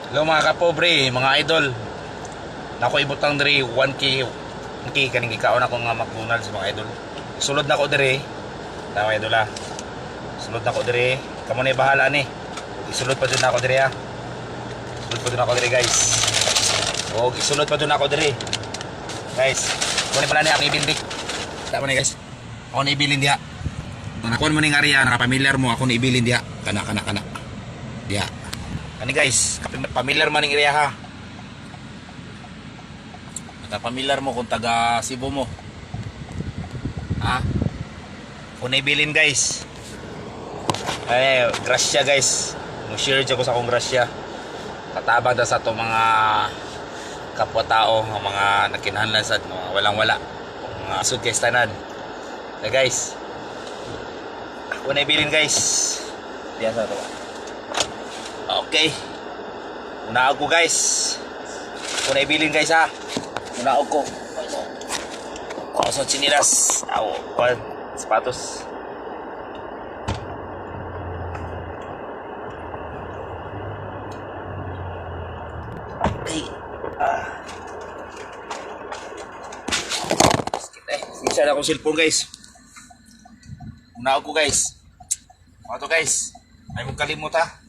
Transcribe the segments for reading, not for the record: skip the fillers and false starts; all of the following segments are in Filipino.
Hello mga kapobre, mga idol. Nako ibutang diri 1K. 1K kaning gikaon ako nga McDonald's mga idol. Sulod na ko diri. Tawa idol ah. Sulod na ko diri. Kamo na bahala ni. Isulod pa jud na ako diri ah. Sulod pa jud ako diri guys. O isulod pa jud na ako diri. Guys, kuno pala ni akong ibilin. Tama ni guys. Ako na ibilin diha. Nakon mo ning area, nakapamilyar mo ako na ibilin diha. Kana. Diha. Kani guys, pamilyar man ning area ha. Pamilyar mo kung taga Cebu mo. Ha? Kung naibilin guys. Eh, grasya guys. Mo-share dyan ko sa akong grasya. Katabang na sa itong mga kapwa-tao, mga nakinahanglan sa mga walang-wala. Mga asod guys tanan. Eh guys. Kung naibilin guys. Diyan sa ito. Okay. Unaog ko guys. Kung naibilin guys ha. Unaog ko. Ako sa chinilas. Sapatos. Ay. Isa na akong cellphone guys. Unaog ko guys. Ano to guys? Ay mong kalimut ha.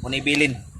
Kung naibilin.